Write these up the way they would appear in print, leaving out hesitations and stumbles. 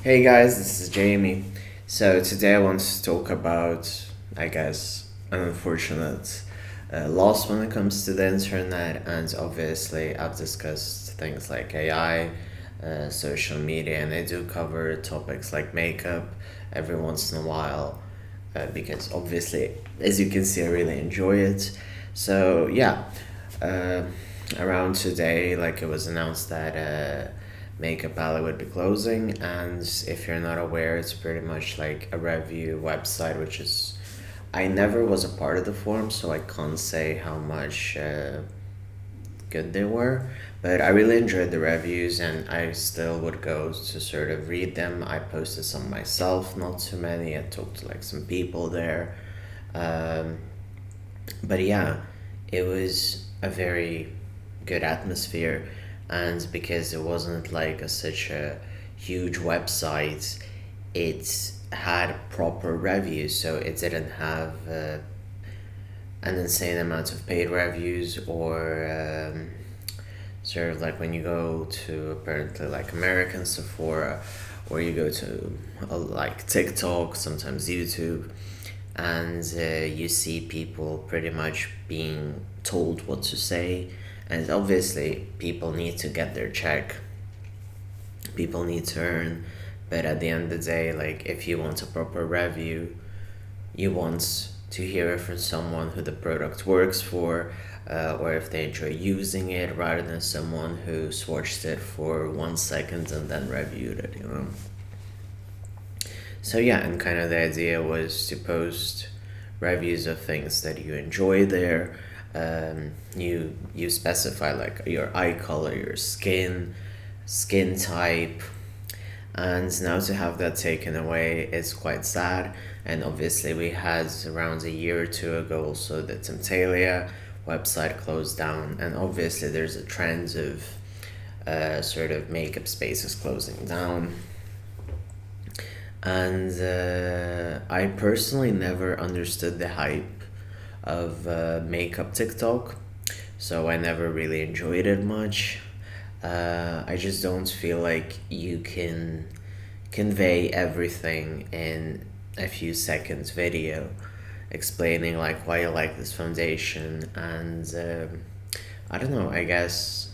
Hey guys, this is Jamie. So today I want to talk about, I guess, an unfortunate loss when it comes to the internet, and obviously I've discussed things like AI, social media, and I do cover topics like makeup every once in a while, because obviously, as you can see, I really enjoy it. So yeah, uh, around today, like it was announced that MakeupAlley would be closing, and if you're not aware, it's pretty much like a review website, which is I never was a part of the forum, so I can't say how much good they were. But I really enjoyed the reviews, and I still would go to sort of read them. I posted some myself, not too many. I talked to like some people there. Um, but yeah, it was a very good atmosphere, and because it wasn't like such a huge website, it had proper reviews, so it didn't have an insane amount of paid reviews or sort of like when you go to apparently like American Sephora, or you go to like TikTok, sometimes YouTube, and you see people pretty much being told what to say, and obviously people need to get their check, people need to earn, but at the end of the day, like if you want a proper review, you want to hear it from someone who the product works for, or if they enjoy using it, rather than someone who swatched it for 1 second and then reviewed it. So yeah, and kind of the idea was to post reviews of things that you enjoy there. You specify like your eye color, your skin type, and now to have that taken away is quite sad. And obviously, we had around a year or two ago also the Temptalia website closed down, and obviously there's a trend of sort of makeup spaces closing down. And I personally never understood the hype of makeup TikTok, so I never really enjoyed it much. I just don't feel like you can convey everything in a few seconds video explaining like why you like this foundation, and I don't know, I guess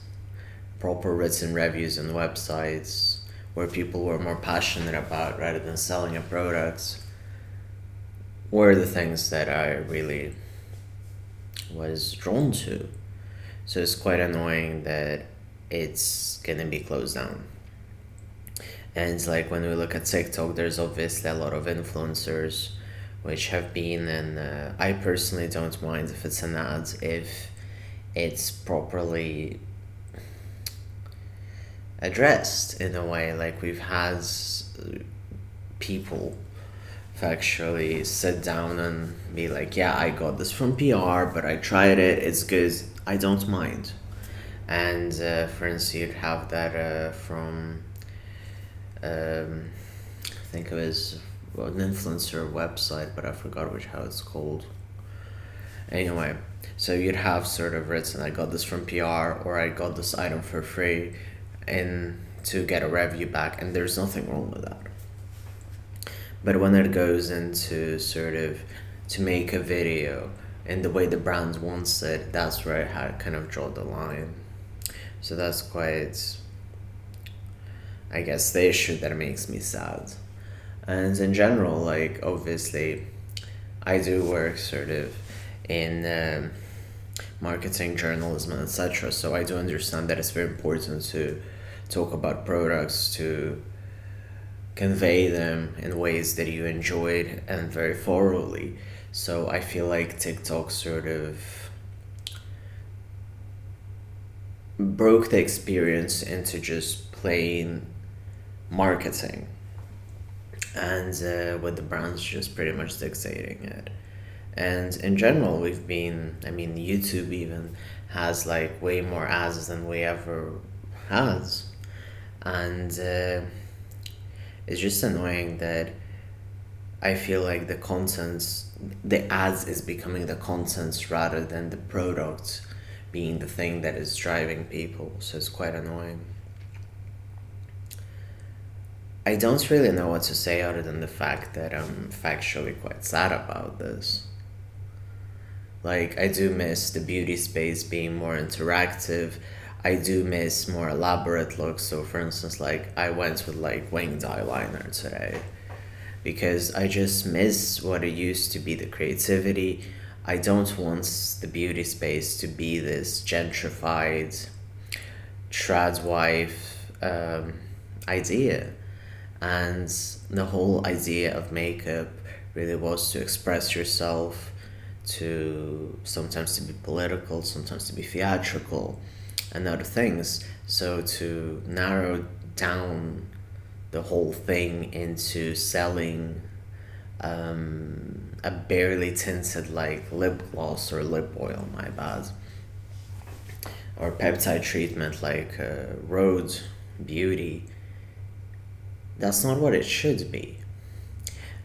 proper written reviews on websites where people were more passionate about rather than selling a product were the things that I really was drawn to. So it's quite annoying that it's gonna be closed down. And like when we look at TikTok, there's obviously a lot of influencers which have been, and I personally don't mind if it's an ad if it's properly addressed in a way. Like we've had people actually sit down and be like, yeah, I got this from PR, but I tried it, it's good, I don't mind. And for instance, you'd have that from I think it was an influencer website, but I forgot which how it's called. Anyway, so you'd have sort of written, I got this from PR, or I got this item for free, and to get a review back, and there's nothing wrong with that. But when it goes into sort of to make a video in the way the brand wants it, that's where I had kind of draw the line. So that's quite, I guess, the issue that makes me sad. And in general, like obviously, I do work sort of in marketing, journalism, and etc. So I do understand that it's very important to talk about products, to convey them in ways that you enjoyed and very thoroughly. So I feel like TikTok sort of broke the experience into just plain marketing, and with the brands just pretty much dictating it. And in general, we've been, I mean, YouTube even has like way more ads than we ever has. And it's just annoying that I feel like the ads is becoming the content rather than the product being the thing that is driving people. So it's quite annoying. I don't really know what to say other than the fact that I'm factually quite sad about this. Like, I do miss the beauty space being more interactive. I do miss more elaborate looks. So, for instance, like, I went with like winged eyeliner today because I just miss what it used to be, the creativity. I don't want the beauty space to be this gentrified trad wife idea. And the whole idea of makeup really was to express yourself, to sometimes to be political, sometimes to be theatrical, and other things. So to narrow down the whole thing into selling a barely tinted like lip gloss or lip oil, my bad, or peptide treatment like Rhode Beauty, that's not what it should be.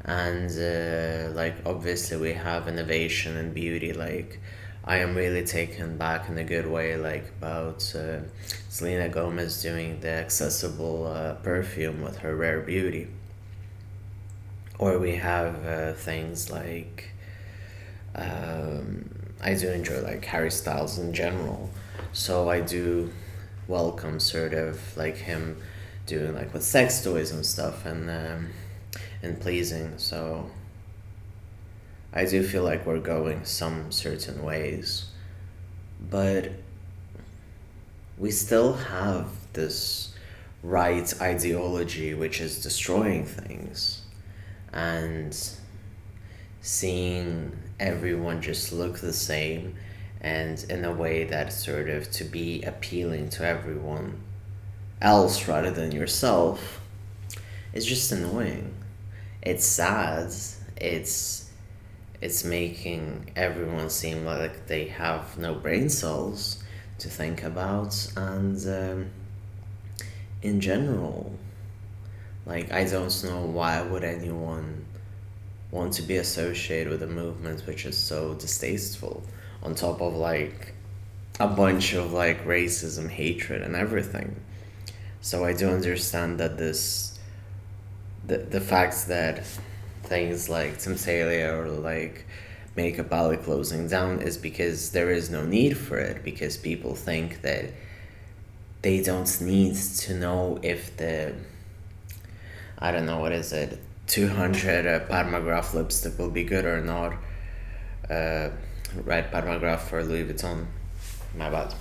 And like obviously we have innovation in beauty. Like I am really taken back in a good way, like about Selena Gomez doing the accessible perfume with her Rare Beauty. Or we have things like I do enjoy like Harry Styles in general, so I do welcome sort of like him doing like with sex toys and stuff, and pleasing. So I do feel like we're going some certain ways, but we still have this right ideology which is destroying things, and seeing everyone just look the same and in a way that sort of to be appealing to everyone else rather than yourself is just annoying. It's sad. It's making everyone seem like they have no brain cells to think about, and in general, like I don't know why would anyone want to be associated with a movement which is so distasteful, on top of like a bunch of like racism, hatred, and everything. So I do understand that the fact that things like Timtalia or like MakeupAlley closing down is because there is no need for it, because people think that they don't need to know if the, I don't know, what is it, 200 Parmagraph lipstick will be good or not. Red Parmagraph for Louis Vuitton, my bad,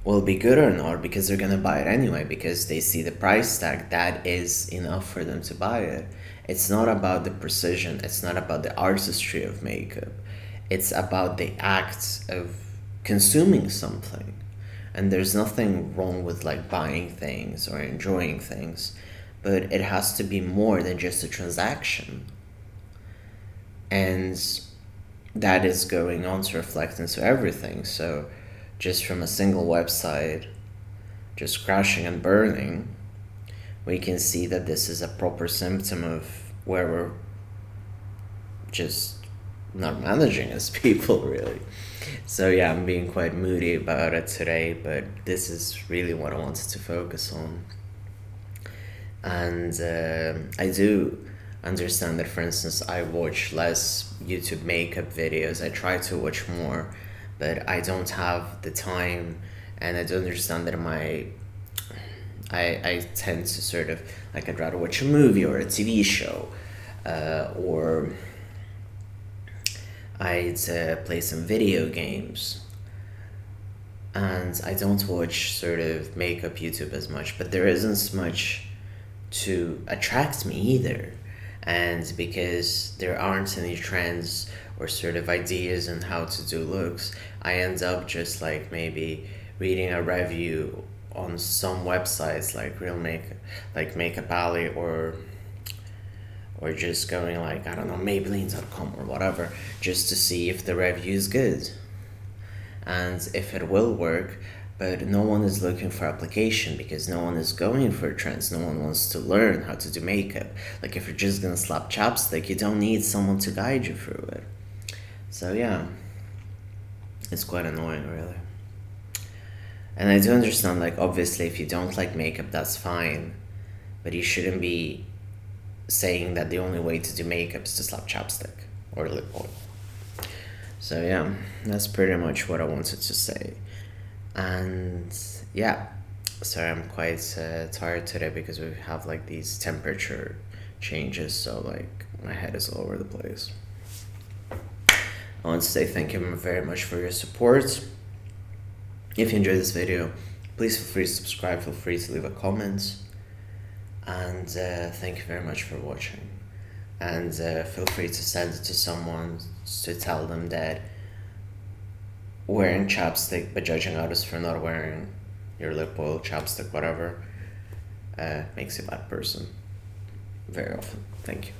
will be good or not, because they're gonna buy it anyway, because they see the price tag, that is enough for them to buy it. It's not about the precision, it's not about the artistry of makeup, it's about the act of consuming something. And there's nothing wrong with like buying things or enjoying things, but it has to be more than just a transaction. And that is going on to reflect into everything. So just from a single website just crashing and burning, we can see that this is a proper symptom of where we're just not managing as people, really. So yeah, I'm being quite moody about it today, but this is really what I wanted to focus on. And I do understand that, for instance, I watch less YouTube makeup videos. I try to watch more, but I don't have the time, and I do understand that I tend to sort of like, I'd rather watch a movie or a TV show, or I'd play some video games, and I don't watch sort of makeup YouTube as much, but there isn't as much to attract me either. And because there aren't any trends or sort of ideas on how to do looks, I end up just like maybe reading a review on some websites like Real Makeup, like MakeupAlley, or just going like, I don't know, Maybelline.com or whatever, just to see if the review is good and if it will work. But no one is looking for application, because no one is going for trends. No one wants to learn how to do makeup. Like if you're just gonna slap chapstick, you don't need someone to guide you through it. So yeah, it's quite annoying, really. And I do understand, like obviously if you don't like makeup, that's fine. but you shouldn't be saying that the only way to do makeup is to slap chapstick or lip oil. So yeah, that's pretty much what I wanted to say. And yeah, sorry, I'm quite tired today because we have like these temperature changes, so like my head is all over the place. I want to say thank you very much for your support. If you enjoyed this video, please feel free to subscribe, feel free to leave a comment, and thank you very much for watching. And feel free to send it to someone to tell them that wearing chapstick but judging others for not wearing your lip oil, chapstick, whatever, makes you a bad person very often. Thank you.